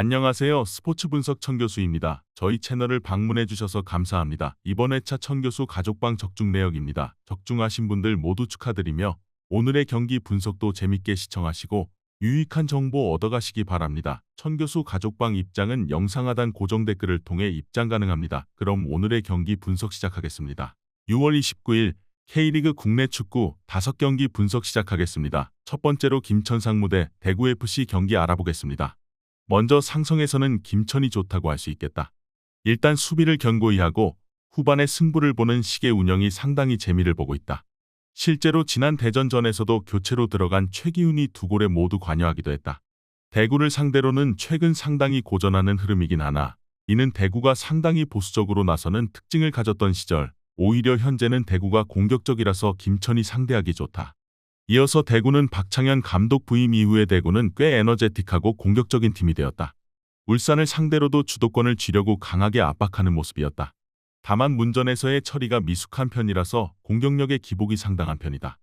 안녕하세요. 스포츠 분석 천교수입니다. 저희 채널을 방문해 주셔서 감사합니다. 이번 회차 천교수 가족방 적중 내역입니다. 적중하신 분들 모두 축하드리며 오늘의 경기 분석도 재밌게 시청하시고 유익한 정보 얻어가시기 바랍니다. 천교수 가족방 입장은 영상 하단 고정 댓글을 통해 입장 가능합니다. 그럼 오늘의 경기 분석 시작하겠습니다. 6월 29일 K리그 국내 축구 5경기 분석 시작하겠습니다. 첫 번째로 김천 상무대 대구FC 경기 알아보겠습니다. 먼저 상성에서는 김천이 좋다고 할 수 있겠다. 일단 수비를 견고히 하고 후반에 승부를 보는 식의 운영이 상당히 재미를 보고 있다. 실제로 지난 대전전에서도 교체로 들어간 최기훈이 2골에 모두 관여하기도 했다. 대구를 상대로는 최근 상당히 고전하는 흐름이긴 하나 이는 대구가 상당히 보수적으로 나서는 특징을 가졌던 시절, 오히려 현재는 대구가 공격적이라서 김천이 상대하기 좋다. 이어서 대구는 박창현 감독 부임 이후에 대구는 꽤 에너제틱하고 공격적인 팀이 되었다. 울산을 상대로도 주도권을 쥐려고 강하게 압박하는 모습이었다. 다만 문전에서의 처리가 미숙한 편이라서 공격력의 기복이 상당한 편이다.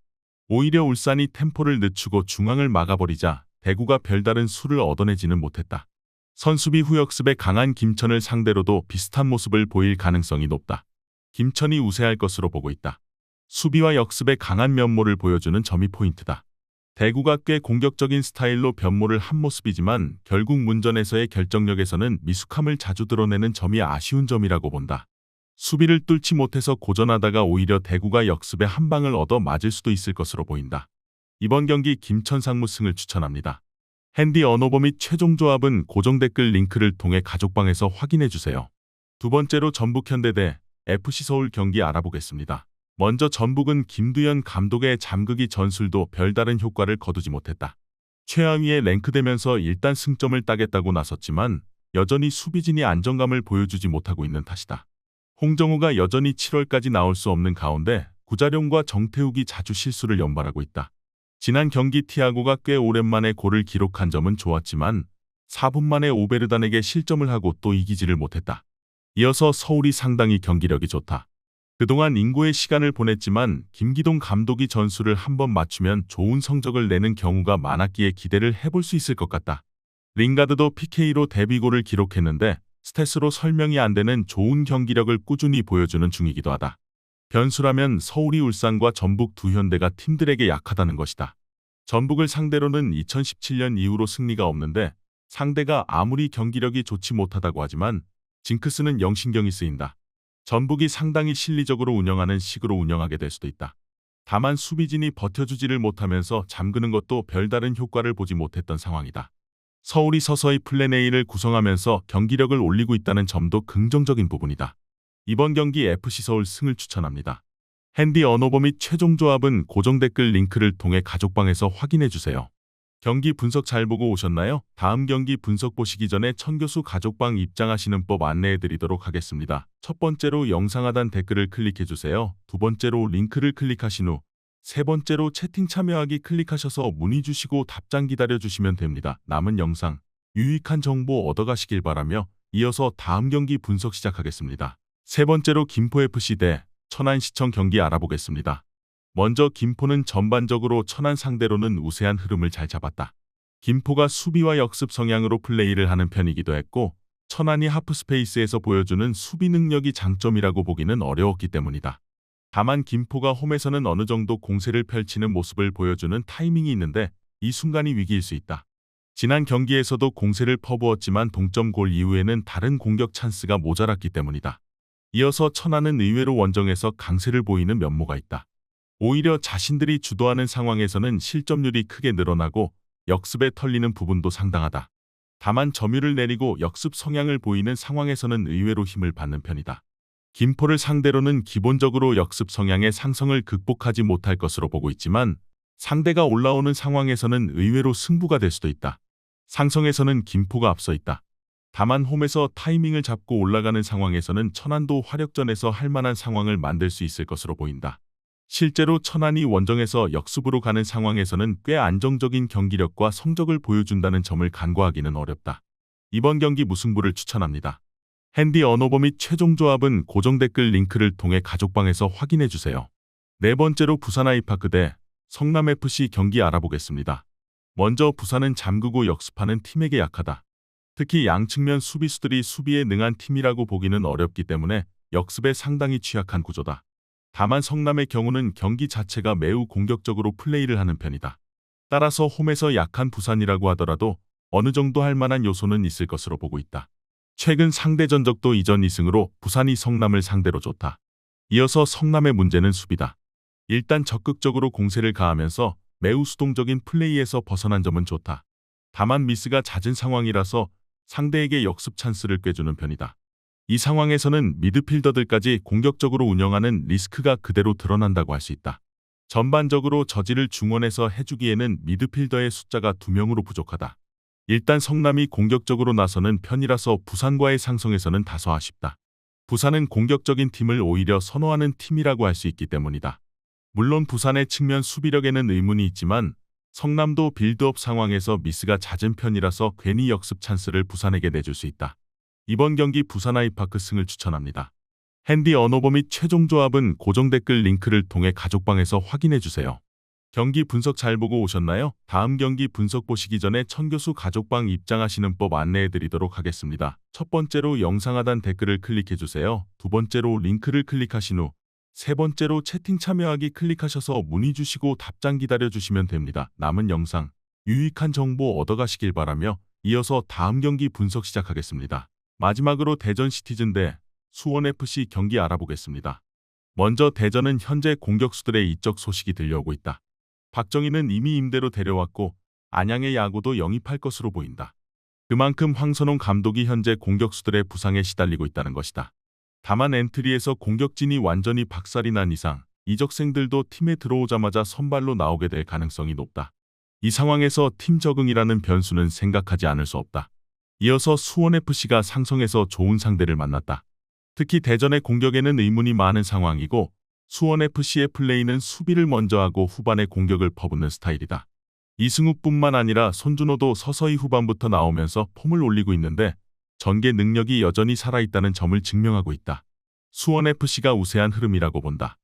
오히려 울산이 템포를 늦추고 중앙을 막아버리자 대구가 별다른 수를 얻어내지는 못했다. 선수비 후역습에 강한 김천을 상대로도 비슷한 모습을 보일 가능성이 높다. 김천이 우세할 것으로 보고 있다. 수비와 역습에 강한 면모를 보여주는 점이 포인트다. 대구가 꽤 공격적인 스타일로 변모를 한 모습이지만 결국 문전에서의 결정력에서는 미숙함을 자주 드러내는 점이 아쉬운 점이라고 본다. 수비를 뚫지 못해서 고전하다가 오히려 대구가 역습에 한 방을 얻어 맞을 수도 있을 것으로 보인다. 이번 경기 김천 상무승을 추천합니다. 핸디 언어버 및 최종 조합은 고정 댓글 링크를 통해 가족방에서 확인해주세요. 두 번째로 전북현대 대 FC서울 경기 알아보겠습니다. 먼저 전북은 김두현 감독의 잠그기 전술도 별다른 효과를 거두지 못했다. 최하위에 랭크되면서 일단 승점을 따겠다고 나섰지만 여전히 수비진이 안정감을 보여주지 못하고 있는 탓이다. 홍정우가 여전히 7월까지 나올 수 없는 가운데 구자룡과 정태욱이 자주 실수를 연발하고 있다. 지난 경기 티아고가 꽤 오랜만에 골을 기록한 점은 좋았지만 4분 만에 오베르단에게 실점을 하고 또 이기지를 못했다. 이어서 서울이 상당히 경기력이 좋다. 그동안 인고의 시간을 보냈지만 김기동 감독이 전술을 한번 맞추면 좋은 성적을 내는 경우가 많았기에 기대를 해볼 수 있을 것 같다. 링가드도 PK로 데뷔골을 기록했는데 스탯으로 설명이 안 되는 좋은 경기력을 꾸준히 보여주는 중이기도 하다. 변수라면 서울이 울산과 전북 두 현대가 팀들에게 약하다는 것이다. 전북을 상대로는 2017년 이후로 승리가 없는데 상대가 아무리 경기력이 좋지 못하다고 하지만 징크스는 영신경이 쓰인다. 전북이 상당히 실리적으로 운영하는 식으로 운영하게 될 수도 있다. 다만 수비진이 버텨주지를 못하면서 잠그는 것도 별다른 효과를 보지 못했던 상황이다. 서울이 서서히 플랜 A를 구성하면서 경기력을 올리고 있다는 점도 긍정적인 부분이다. 이번 경기 FC서울 승을 추천합니다. 핸디 언어버 및 최종 조합은 고정 댓글 링크를 통해 가족방에서 확인해주세요. 경기 분석 잘 보고 오셨나요? 다음 경기 분석 보시기 전에 천교수 가족방 입장하시는 법 안내해드리도록 하겠습니다. 첫 번째로 영상 하단 댓글을 클릭해주세요. 두 번째로 링크를 클릭하신 후 세 번째로 채팅 참여하기 클릭하셔서 문의 주시고 답장 기다려주시면 됩니다. 남은 영상, 유익한 정보 얻어가시길 바라며 이어서 다음 경기 분석 시작하겠습니다. 세 번째로 김포FC 대 천안시청 경기 알아보겠습니다. 먼저 김포는 전반적으로 천안 상대로는 우세한 흐름을 잘 잡았다. 김포가 수비와 역습 성향으로 플레이를 하는 편이기도 했고 천안이 하프스페이스에서 보여주는 수비 능력이 장점이라고 보기는 어려웠기 때문이다. 다만 김포가 홈에서는 어느 정도 공세를 펼치는 모습을 보여주는 타이밍이 있는데 이 순간이 위기일 수 있다. 지난 경기에서도 공세를 퍼부었지만 동점골 이후에는 다른 공격 찬스가 모자랐기 때문이다. 이어서 천안은 의외로 원정에서 강세를 보이는 면모가 있다. 오히려 자신들이 주도하는 상황에서는 실점률이 크게 늘어나고 역습에 털리는 부분도 상당하다. 다만 점유를 내리고 역습 성향을 보이는 상황에서는 의외로 힘을 받는 편이다. 김포를 상대로는 기본적으로 역습 성향의 상성을 극복하지 못할 것으로 보고 있지만 상대가 올라오는 상황에서는 의외로 승부가 될 수도 있다. 상성에서는 김포가 앞서 있다. 다만 홈에서 타이밍을 잡고 올라가는 상황에서는 천안도 화력전에서 할 만한 상황을 만들 수 있을 것으로 보인다. 실제로 천안이 원정에서 역습으로 가는 상황에서는 꽤 안정적인 경기력과 성적을 보여준다는 점을 간과하기는 어렵다. 이번 경기 무승부를 추천합니다. 핸디 언어버 및 최종 조합은 고정 댓글 링크를 통해 가족방에서 확인해주세요. 네 번째로 부산 아이파크 대 성남FC 경기 알아보겠습니다. 먼저 부산은 잠그고 역습하는 팀에게 약하다. 특히 양측면 수비수들이 수비에 능한 팀이라고 보기는 어렵기 때문에 역습에 상당히 취약한 구조다. 다만 성남의 경우는 경기 자체가 매우 공격적으로 플레이를 하는 편이다. 따라서 홈에서 약한 부산이라고 하더라도 어느 정도 할 만한 요소는 있을 것으로 보고 있다. 최근 상대 전적도 이전 2승으로 부산이 성남을 상대로 좋다. 이어서 성남의 문제는 수비다. 일단 적극적으로 공세를 가하면서 매우 수동적인 플레이에서 벗어난 점은 좋다. 다만 미스가 잦은 상황이라서 상대에게 역습 찬스를 꿰주는 편이다. 이 상황에서는 미드필더들까지 공격적으로 운영하는 리스크가 그대로 드러난다고 할 수 있다. 전반적으로 저지를 중원에서 해주기에는 미드필더의 숫자가 2명으로 부족하다. 일단 성남이 공격적으로 나서는 편이라서 부산과의 상성에서는 다소 아쉽다. 부산은 공격적인 팀을 오히려 선호하는 팀이라고 할 수 있기 때문이다. 물론 부산의 측면 수비력에는 의문이 있지만 성남도 빌드업 상황에서 미스가 잦은 편이라서 괜히 역습 찬스를 부산에게 내줄 수 있다. 이번 경기 부산 아이파크 승을 추천합니다. 핸디 언어버 및 최종 조합은 고정 댓글 링크를 통해 가족방에서 확인해주세요. 경기 분석 잘 보고 오셨나요? 다음 경기 분석 보시기 전에 천교수 가족방 입장하시는 법 안내해드리도록 하겠습니다. 첫 번째로 영상 하단 댓글을 클릭해주세요. 두 번째로 링크를 클릭하신 후 세 번째로 채팅 참여하기 클릭하셔서 문의 주시고 답장 기다려주시면 됩니다. 남은 영상 유익한 정보 얻어가시길 바라며 이어서 다음 경기 분석 시작하겠습니다. 마지막으로 대전 시티즌 대 수원FC 경기 알아보겠습니다. 먼저 대전은 현재 공격수들의 이적 소식이 들려오고 있다. 박정희는 이미 임대로 데려왔고 안양의 야구도 영입할 것으로 보인다. 그만큼 황선홍 감독이 현재 공격수들의 부상에 시달리고 있다는 것이다. 다만 엔트리에서 공격진이 완전히 박살이 난 이상 이적생들도 팀에 들어오자마자 선발로 나오게 될 가능성이 높다. 이 상황에서 팀 적응이라는 변수는 생각하지 않을 수 없다. 이어서 수원FC가 상성에서 좋은 상대를 만났다. 특히 대전의 공격에는 의문이 많은 상황이고 수원FC의 플레이는 수비를 먼저 하고 후반에 공격을 퍼붓는 스타일이다. 이승우뿐만 아니라 손준호도 서서히 후반부터 나오면서 폼을 올리고 있는데 전개 능력이 여전히 살아있다는 점을 증명하고 있다. 수원FC가 우세한 흐름이라고 본다.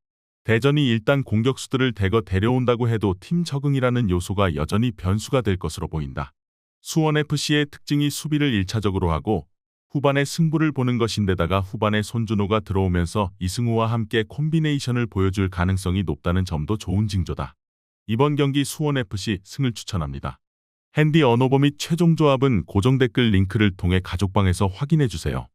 대전이 일단 공격수들을 대거 데려온다고 해도 팀 적응이라는 요소가 여전히 변수가 될 것으로 보인다. 수원FC의 특징이 수비를 1차적으로 하고 후반에 승부를 보는 것인데다가 후반에 손준호가 들어오면서 이승우와 함께 콤비네이션을 보여줄 가능성이 높다는 점도 좋은 징조다. 이번 경기 수원FC 승을 추천합니다. 핸디 언어버 및 최종 조합은 고정 댓글 링크를 통해 가족방에서 확인해주세요.